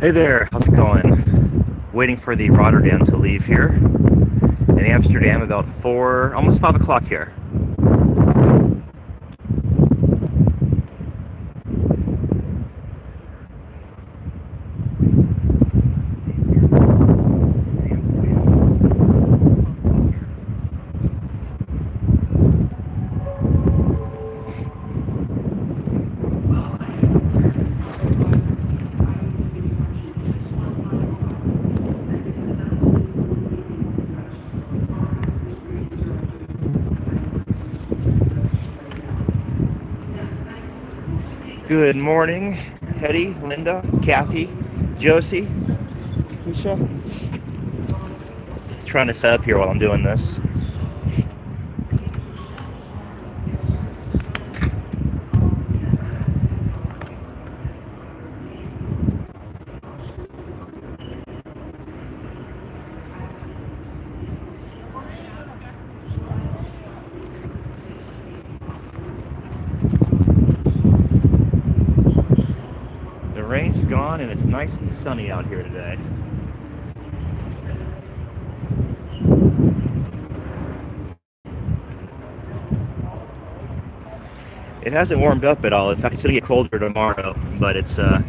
Hey there, how's it going? Waiting for the Rotterdam to leave here. In Amsterdam, about 4, almost 5 o'clock here. Good morning, Hetty, Linda, Kathy, Josie, Keisha. Trying to set up here while I'm doing this. The rain's gone and it's nice and sunny out here today. It hasn't warmed up at all. In fact, it's gonna get colder tomorrow, but it's the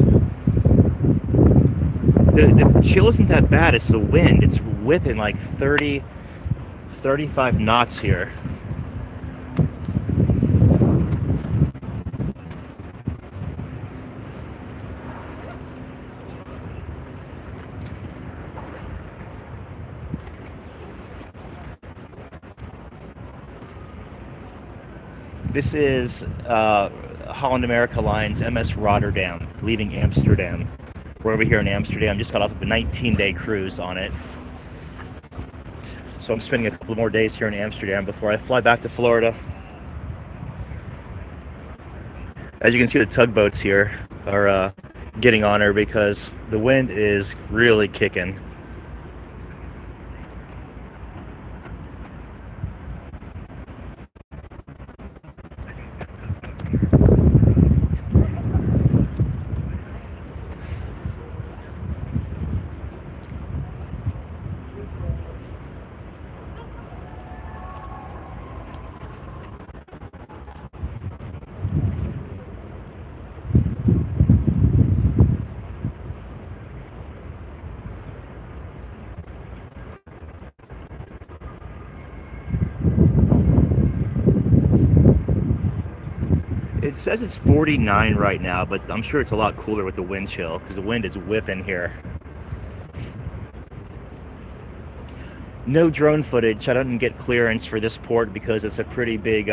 chill isn't that bad. It's the wind. It's whipping like 30, 35 knots here. This is Holland America Line's MS Rotterdam, leaving Amsterdam. We're over here in Amsterdam, just got off of a 19-day cruise on it. So I'm spending a couple more days here in Amsterdam before I fly back to Florida. As you can see, the tugboats here are getting on her because the wind is really kicking. It says it's 49 right now, but I'm sure it's a lot cooler with the wind chill because the wind is whipping here. No drone footage. I didn't get clearance for this port because it's a pretty big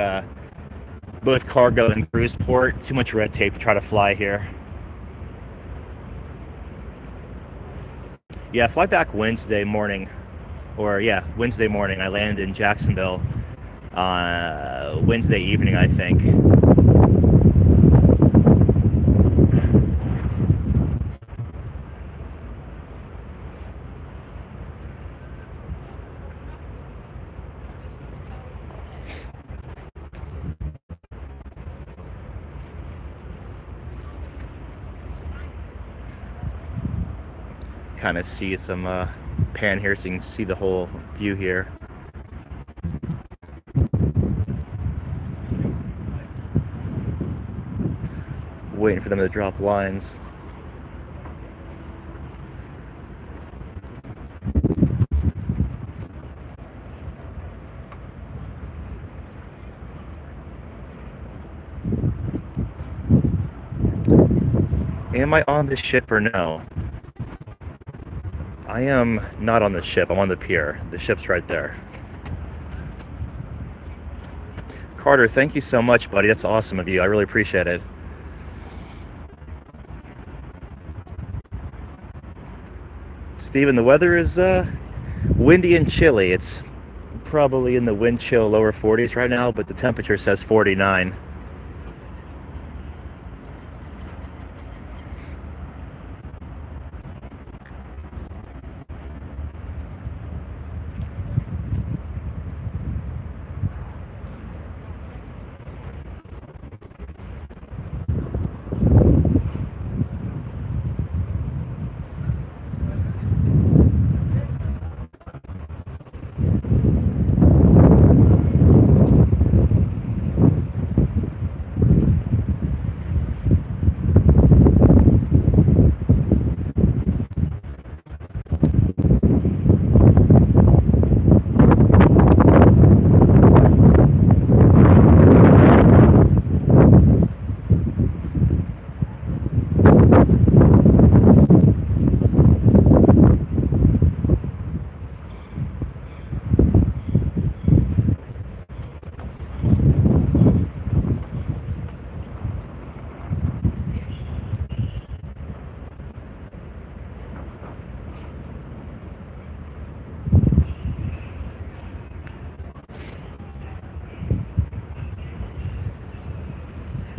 both cargo and cruise port. Too much red tape to try to fly here. Yeah, fly back Wednesday morning. Wednesday morning. I landed in Jacksonville Wednesday evening, I think. Kind of see some pan here so you can see the whole view here. Waiting for them to drop lines. Am I on the ship or no? I am not on the ship. I'm on the pier. The ship's right there. Carter, thank you so much, buddy. That's awesome of you. I really appreciate it. Steven, the weather is windy and chilly. It's probably in the wind chill lower 40s right now, but the temperature says 49.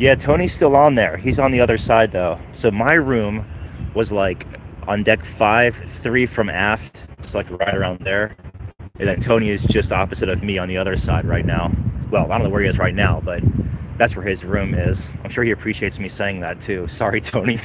Yeah, Tony's still on there. He's on the other side though. So my room was like on deck five, three from aft. It's like right around there. And then Tony is just opposite of me on the other side right now. Well, I don't know where he is right now, but that's where his room is. I'm sure he appreciates me saying that too. Sorry, Tony.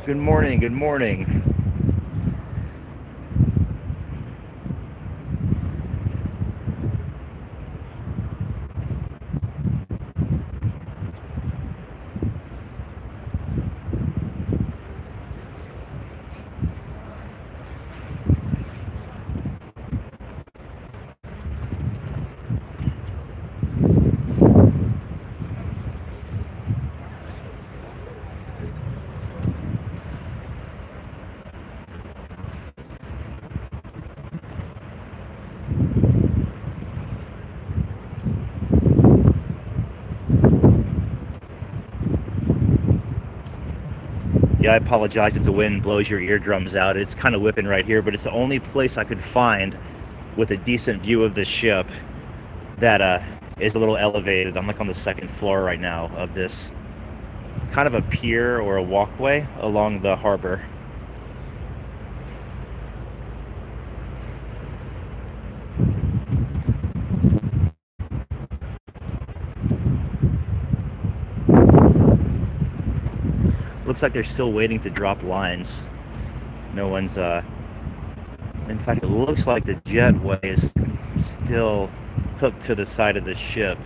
Good morning, good morning. Yeah, I apologize if the wind blows your eardrums out. It's kind of whipping right here, but it's the only place I could find with a decent view of the ship that is a little elevated. I'm like on the second floor right now of this kind of a pier or a walkway along the harbor. Looks like they're still waiting to drop lines. No one's in fact, it looks like the jetway is still hooked to the side of the ship.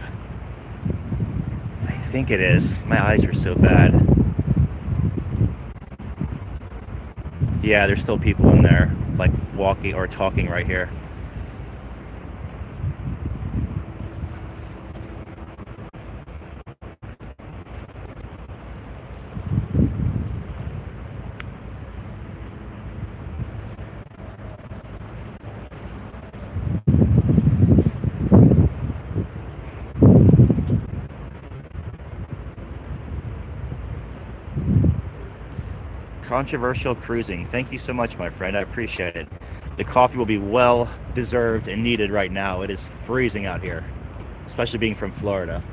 I think it is. My eyes are so bad. Yeah, there's still people in there, like walking or talking right here. Controversial cruising. Thank you so much, my friend. I appreciate it. The coffee will be well deserved and needed right now. It is freezing out here, especially being from Florida.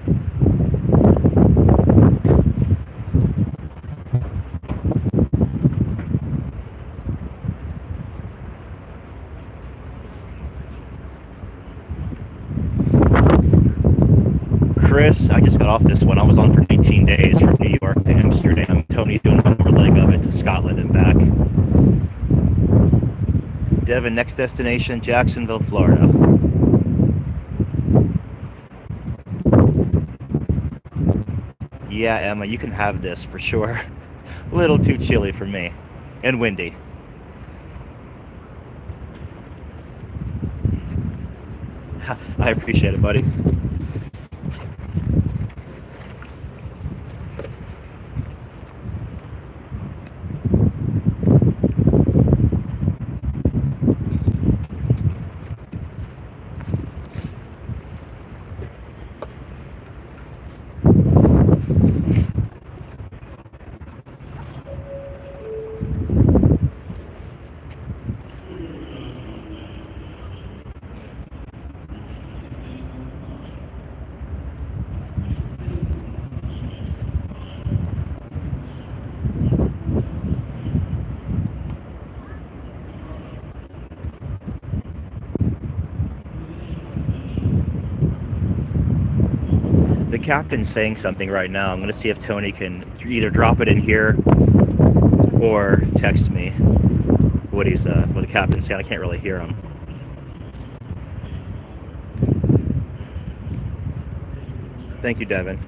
Chris, I just got off this one. I was on for 19 days from New York to Amsterdam. Tony doing one more leg of it to Scotland and back. Devin, next destination, Jacksonville, Florida. Yeah, Emma, you can have this for sure. A little too chilly for me. And windy. I appreciate it, buddy. The captain's saying something right now. I'm going to see if Tony can either drop it in here or text me what the captain's saying. I can't really hear him. Thank you, Devin.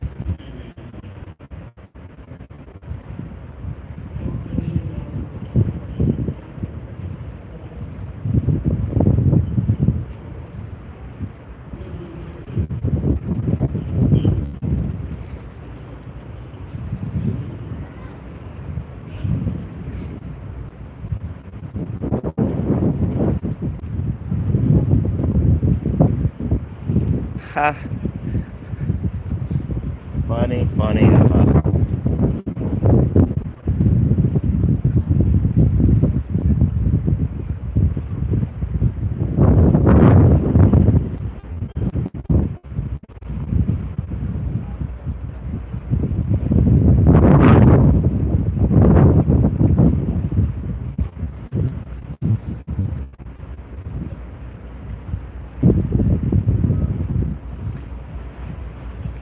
Funny, funny.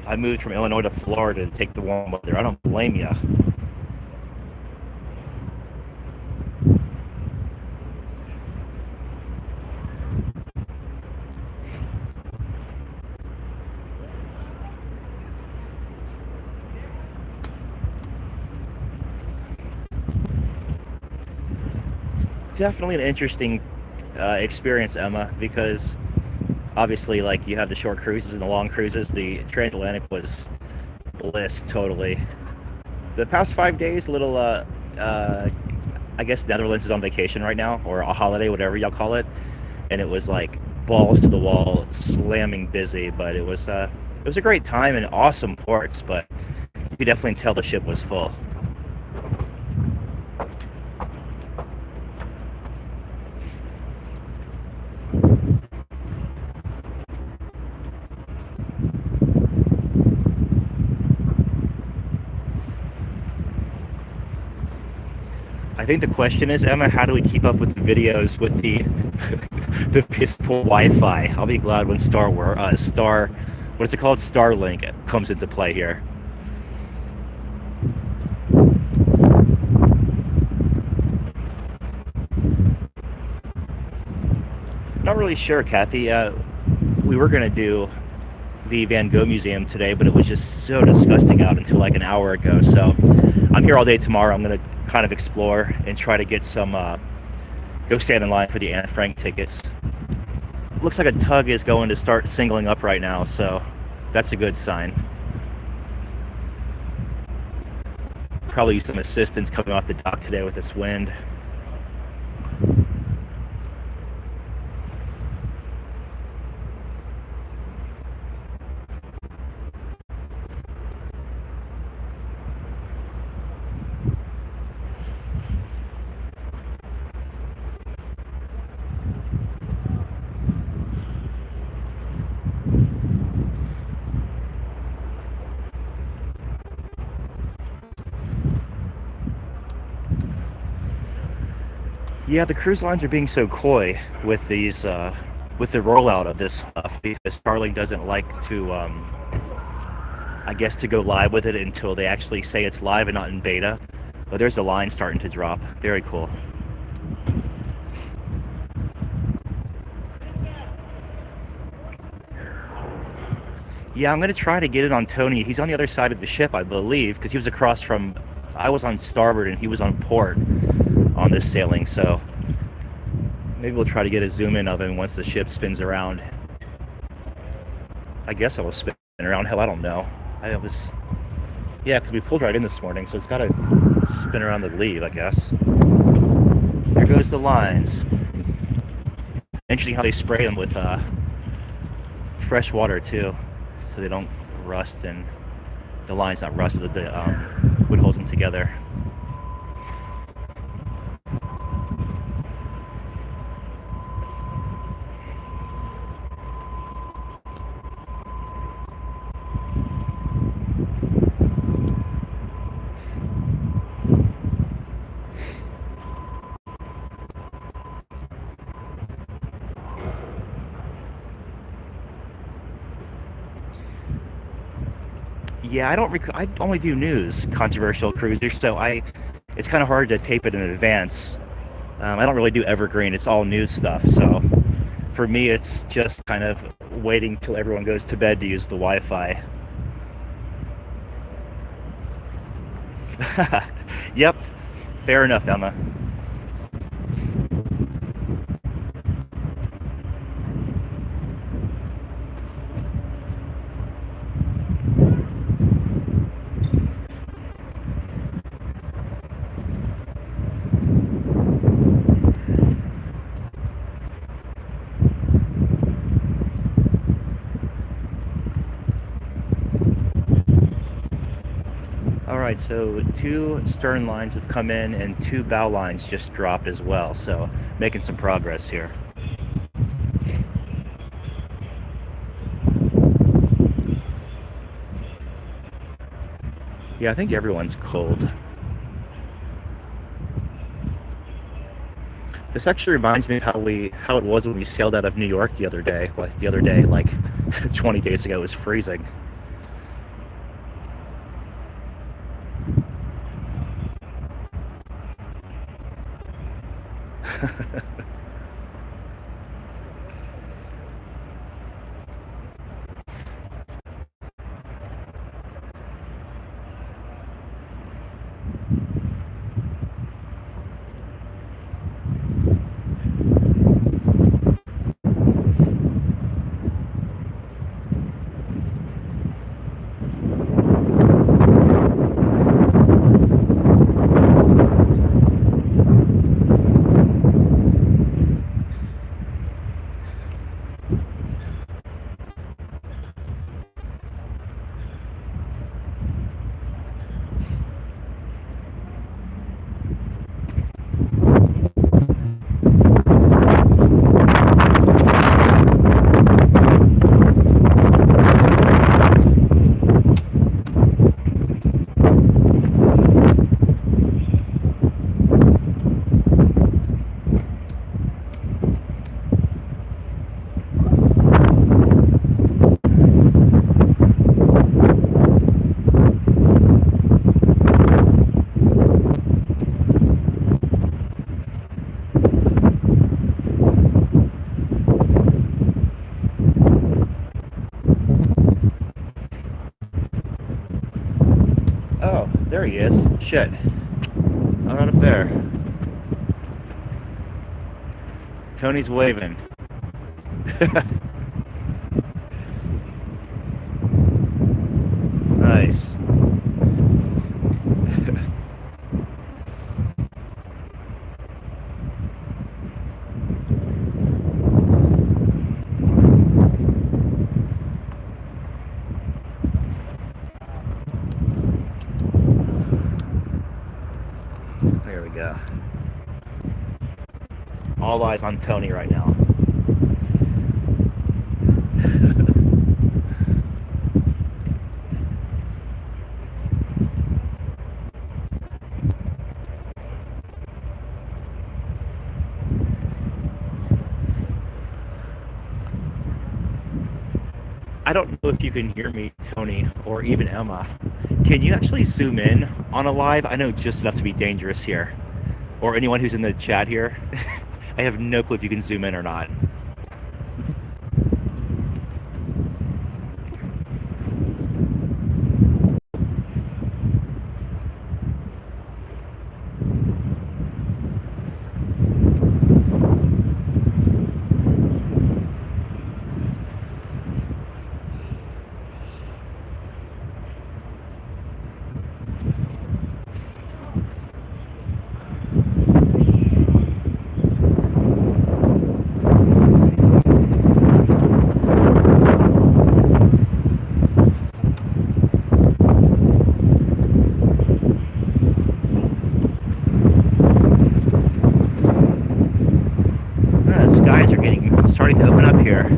I moved from Illinois to Florida to take the warm weather. I don't blame you. Definitely an interesting experience, Emma, because obviously, like, you have the short cruises and the long cruises. The transatlantic was bliss totally. The past 5 days, a little, I guess Netherlands is on vacation right now, or a holiday, whatever y'all call it, and it was like balls to the wall, slamming busy. But it was a great time and awesome ports. But you could definitely tell the ship was full. I think the question is, Emma, how do we keep up with the videos with the the piss poor Wi-Fi? I'll be glad when what is it called? Starlink comes into play here. Not really sure, Kathy. We were gonna do the Van Gogh Museum today, but it was just so disgusting out until like an hour ago. So I'm here all day tomorrow. I'm gonna kind of explore and try to get some go stand in line for the Anne Frank tickets. Looks like a tug is going to start singling up right now, so that's a good sign. Probably use some assistance coming off the dock today with this wind. Yeah, the cruise lines are being so coy with these, with the rollout of this stuff, because Starlink doesn't like to, I guess, to go live with it until they actually say it's live and not in beta. But there's a line starting to drop. Very cool. Yeah, I'm gonna try to get it on Tony. He's on the other side of the ship, I believe, because he was across from. I was on starboard and he was on port on this sailing. So maybe we'll try to get a zoom in of him once the ship spins around. I guess I will spin around. Hell, I don't know. Yeah, because we pulled right in this morning, so it's got to spin around the lead, I guess. There goes the lines. Interesting how they spray them with fresh water too, so they don't rust, and the line's not rust, but the wood holds them together. Yeah, I only do news, controversial cruisers, so it's kind of hard to tape it in advance. I don't really do evergreen. It's all news stuff. So for me, it's just kind of waiting till everyone goes to bed to use the Wi-Fi. Yep, fair enough, Emma. right, so two stern lines have come in and two bow lines just dropped as well. So making some progress here. Yeah, I think everyone's cold. This actually reminds me of how it was when we sailed out of New York the other day. Like the other day, like 20 days ago, it was freezing. Oh, there he is. Shit. I'm not up there. Tony's waving. Nice. There we go. All eyes on Tony right now. I don't know if you can hear me, Tony, or even Emma. Can you actually zoom in on a live? I know just enough to be dangerous here. Or anyone who's in the chat here. I have no clue if you can zoom in or not. Skies are starting to open up here.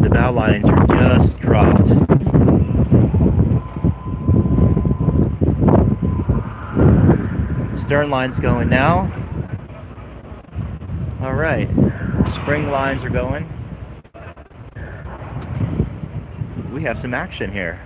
The bow lines are just dropped. Stern line's going now. All right, spring lines are going. We have some action here.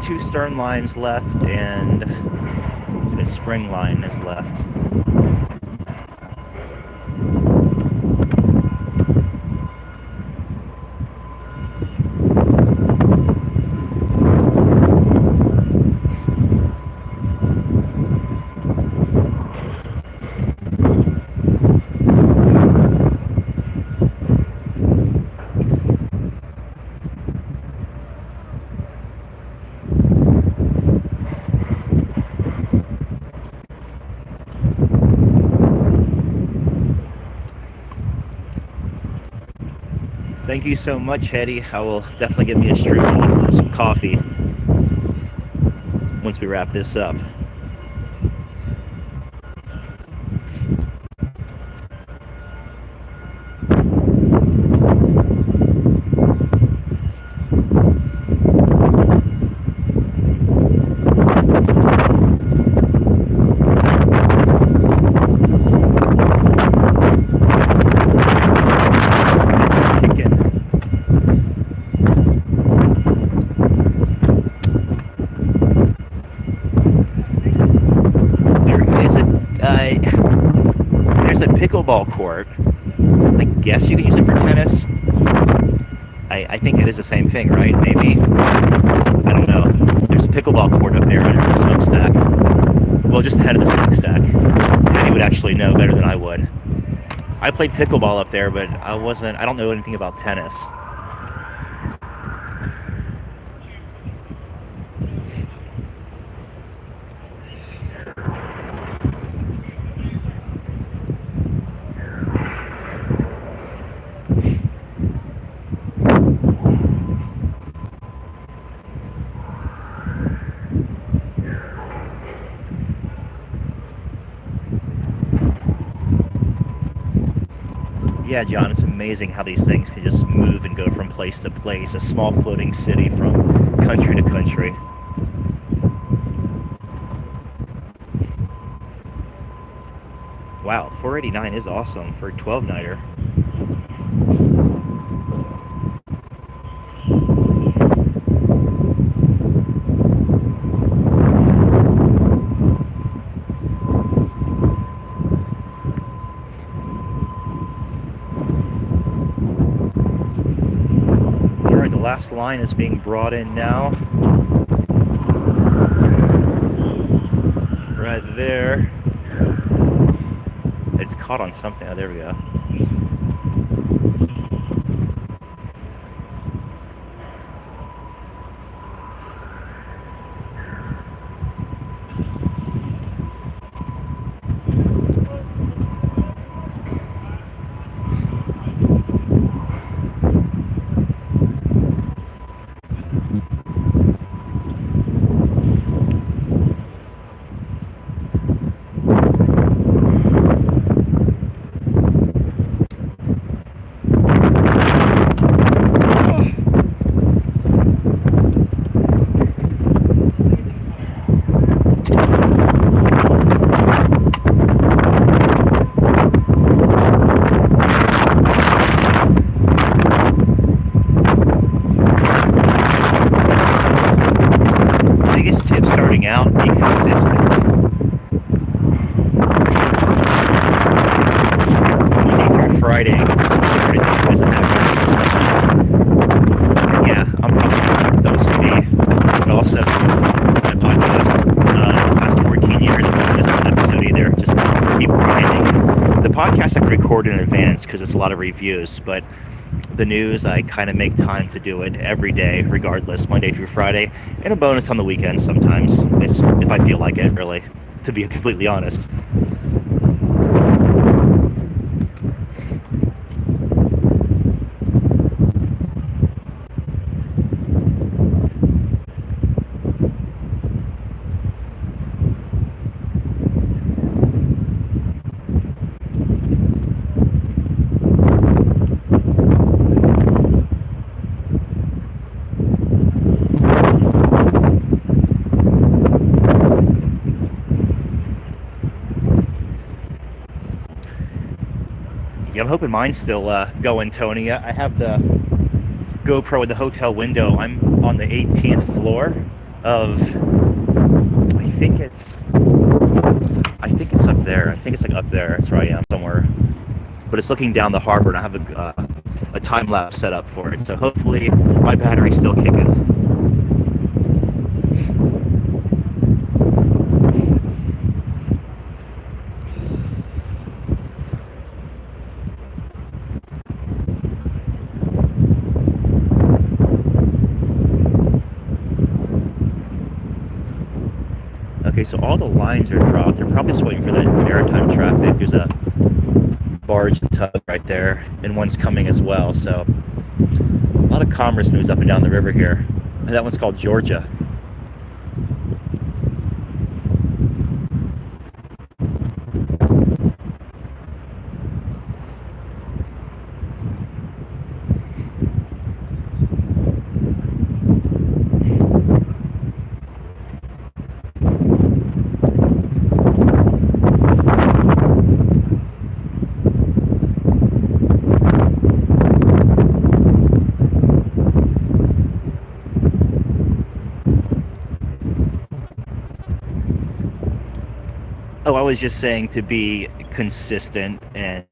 Two stern lines left, and the spring line is left. Thank you so much, Hetty. I will definitely get me a strudel for some coffee once we wrap this up. Pickleball court. I guess you can use it for tennis. I think it is the same thing, right? Maybe. I don't know. There's a pickleball court up there under the smokestack. Well, just ahead of the smokestack. Patty would actually know better than I would. I played pickleball up there, but I don't know anything about tennis. Yeah, John, it's amazing how these things can just move and go from place to place. A small floating city from country to country. Wow, 489 is awesome for a 12-nighter. Last line is being brought in now. Right there. It's caught on something. Oh, there we go. record in advance because it's a lot of reviews, but the news, I kind of make time to do it every day, regardless, Monday through Friday, and a bonus on the weekends sometimes. It's if I feel like it, really, to be completely honest. Yeah, I'm hoping mine's still going, Tony. I have the GoPro in the hotel window. I'm on the 18th floor of, I think it's up there. I think it's like up there. That's where I am somewhere. But it's looking down the harbor, and I have a time lapse set up for it. So hopefully my battery's still kicking. Okay, so all the lines are dropped. They're probably just waiting for that maritime traffic. There's a barge and tug right there, and one's coming as well. So a lot of commerce moves up and down the river here. And that one's called Georgia. Oh, I was just saying to be consistent and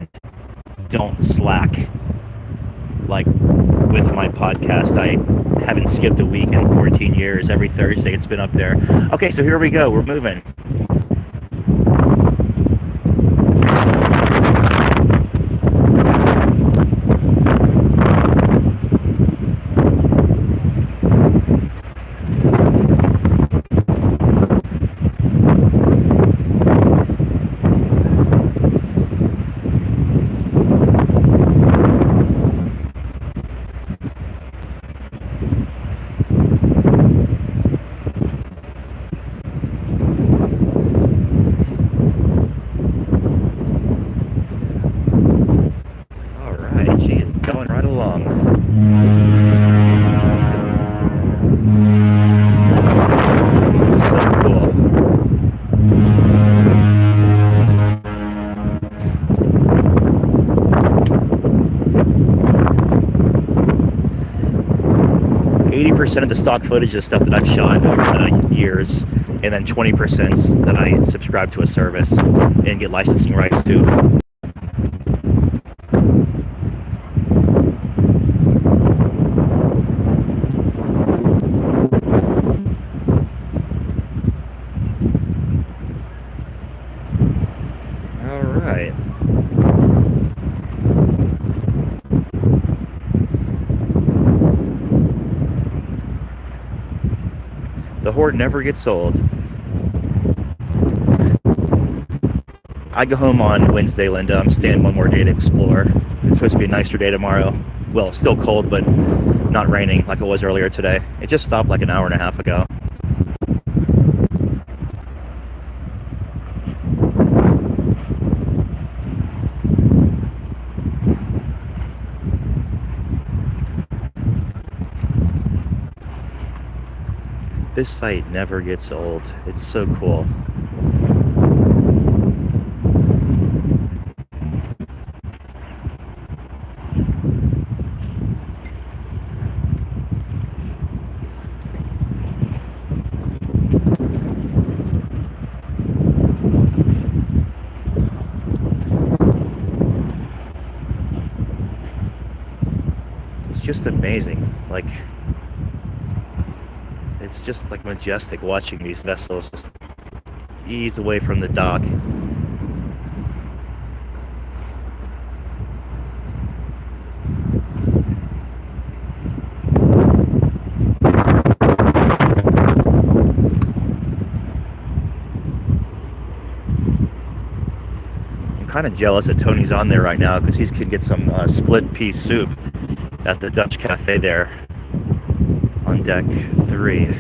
don't slack. Like with my podcast, I haven't skipped a week in 14 years. Every Thursday it's been up there. Okay, so here we go. We're moving. Going right along. So cool. %80 of the stock footage is stuff that I've shot over the years, and then 20% that I subscribe to a service and get licensing rights to. The Horde never gets old. I go home on Wednesday, Linda. I'm staying one more day to explore. It's supposed to be a nicer day tomorrow. Well, it's still cold, but not raining like it was earlier today. It just stopped like an hour and a half ago. This site never gets old. It's so cool. It's just amazing. Like, it's just like majestic watching these vessels just ease away from the dock. kind of jealous that Tony's on there right now because he could get some split pea soup at the Dutch Cafe there on deck 3.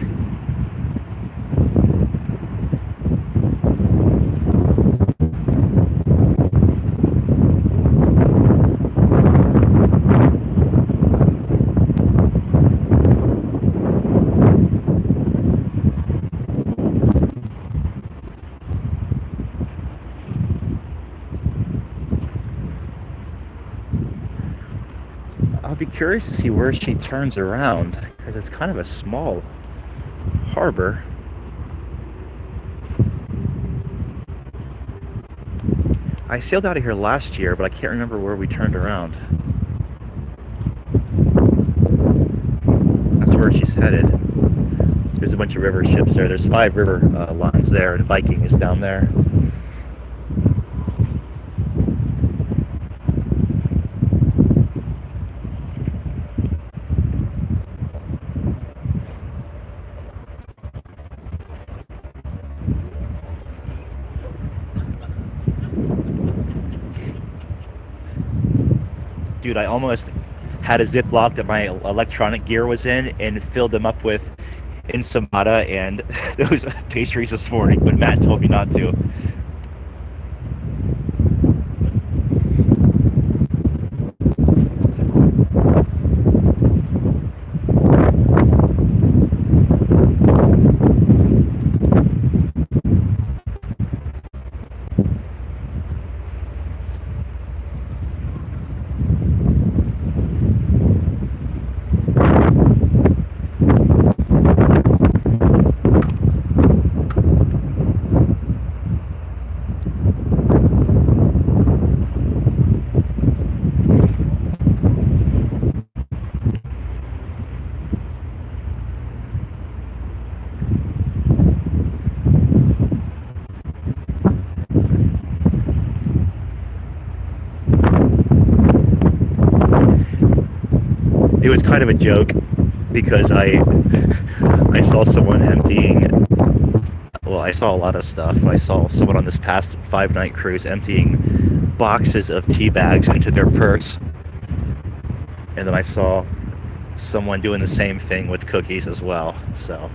I'll be curious to see where she turns around because it's kind of a small harbor. I sailed out of here last year, but I can't remember where we turned around. That's where she's headed. There's a bunch of river ships there. There's 5 river lines there, and Viking is down there. Dude, I almost had a Ziploc that my electronic gear was in and filled them up with ensaymada and those pastries this morning, but Matt told me not to. It was kind of a joke because I saw someone emptying. Well, I saw a lot of stuff. I saw someone on this past 5-night cruise emptying boxes of tea bags into their purse, and then I saw someone doing the same thing with cookies as well. So.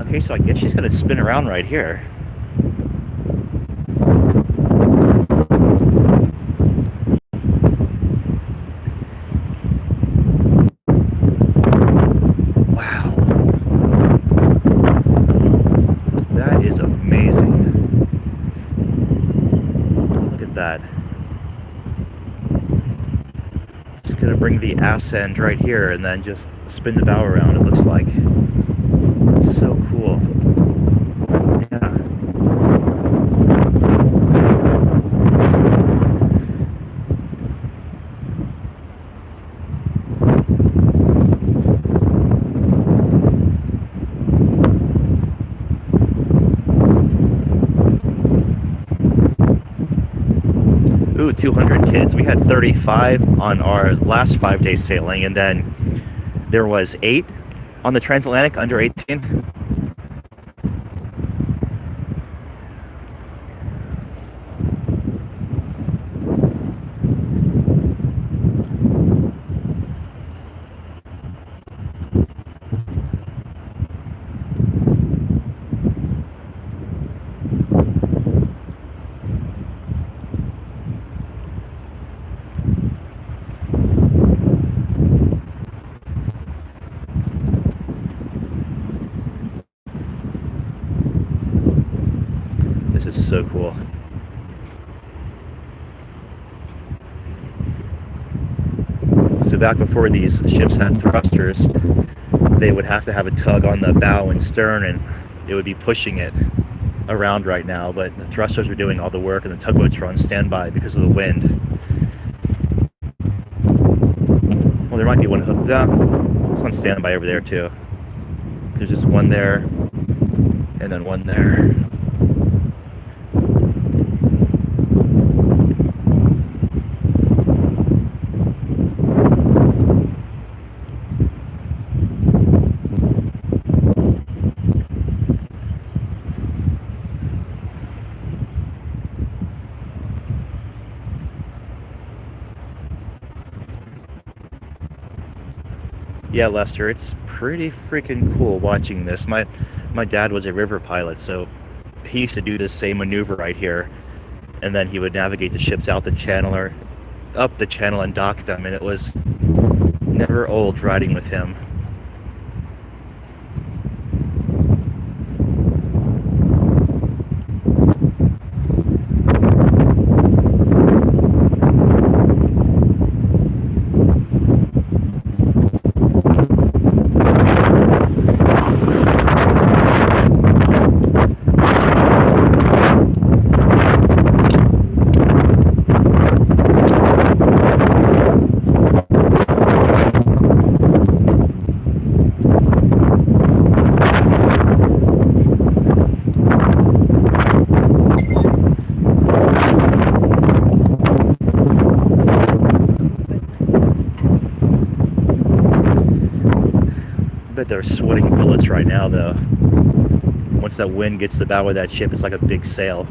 Okay, so I guess she's gonna spin around right here. Wow. That is amazing. Look at that. It's gonna bring the ass end right here and then just spin the bow around, it looks like. That's so cool. Yeah. Ooh, 200 kids. We had 35 on our last 5-day sailing, and then there was 8 on the transatlantic under 18. This is so cool. So back before these ships had thrusters, they would have to have a tug on the bow and stern, and it would be pushing it around right now, but the thrusters are doing all the work and the tugboats are on standby because of the wind. Well, there might be one hooked up. It's on standby over there too. There's just one there and then one there. Yeah, Lester, it's pretty freaking cool watching this. My dad was a river pilot, so he used to do this same maneuver right here, and then he would navigate the ships out the channel or up the channel and dock them, and it was never old riding with him. I bet they're sweating bullets right now, though. Once that wind gets to the bow of that ship, it's like a big sail.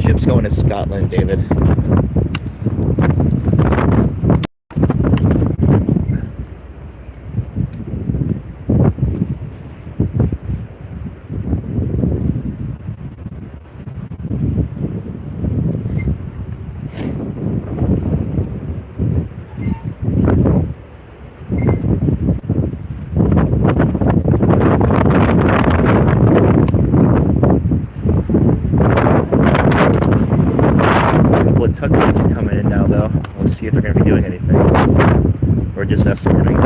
Ship's going to Scotland, David. Tugboats are coming in now, though. Let's see if they're going to be doing anything. Or just escorting.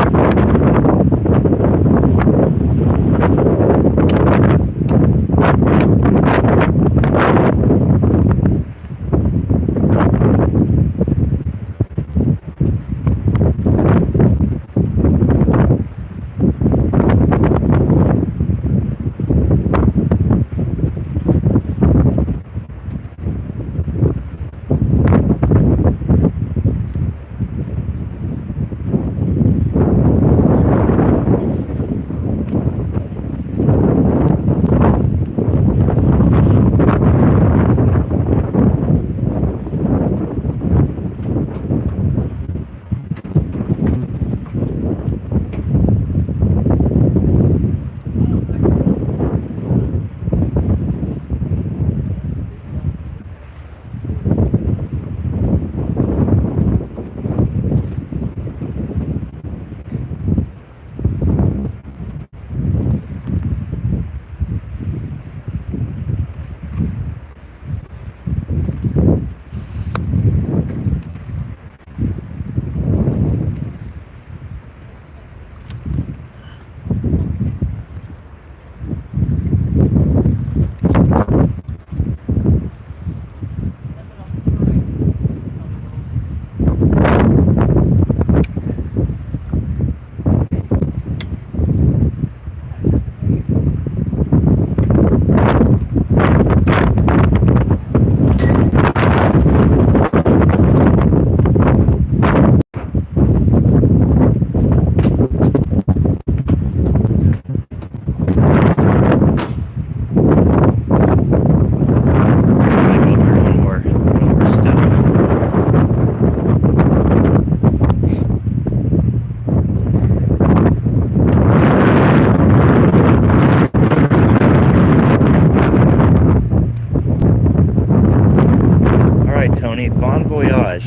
Tony. Bon voyage.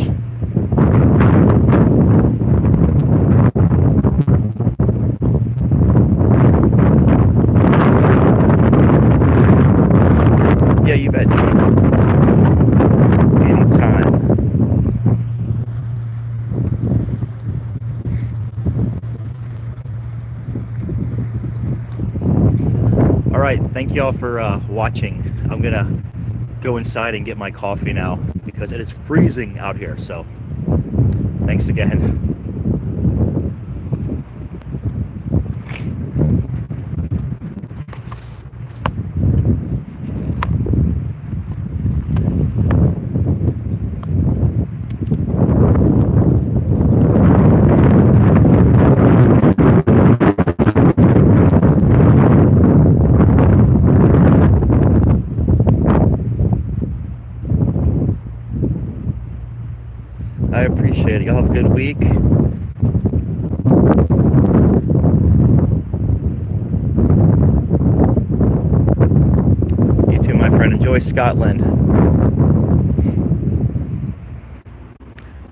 Yeah, you bet, Don. Anytime. All right, thank you all for watching. I'm gonna go inside and get my coffee now because it is freezing out here. So thanks again. I appreciate it. Y'all have a good week. You too, my friend. Enjoy Scotland.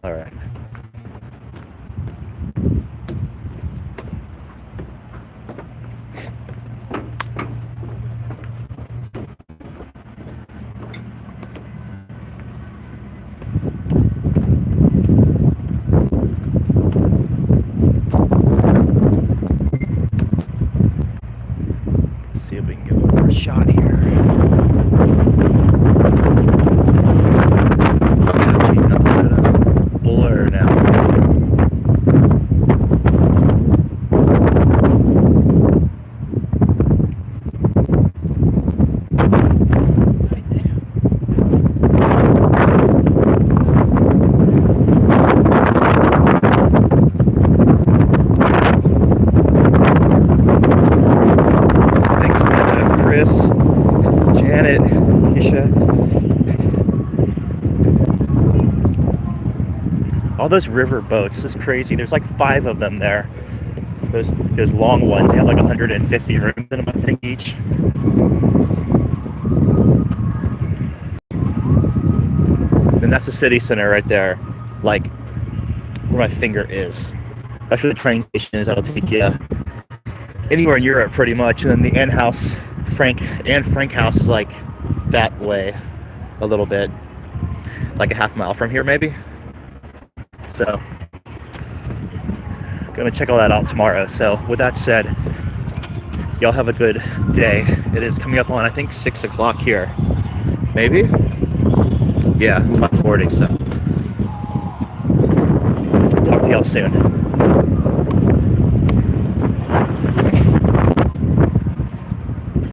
All right. See if we can get one more shot here. Yeah, we need nothing but a blur now. Thanks, Linda, Chris, Janet, Keisha. All those river boats, this is crazy. There's like 5 of them there. Those long ones, they have like 150 rooms in them, I think, each. And that's the city center right there, like where my finger is. That's where the train station is. That'll take you anywhere in Europe pretty much. And then the Anne Frank house is like that way a little bit, like a half mile from here maybe. So gonna check all that out tomorrow. So with that said, y'all have a good day. It is coming up on, I think, 6 o'clock here, maybe. Yeah, 5:40. So talk to y'all soon.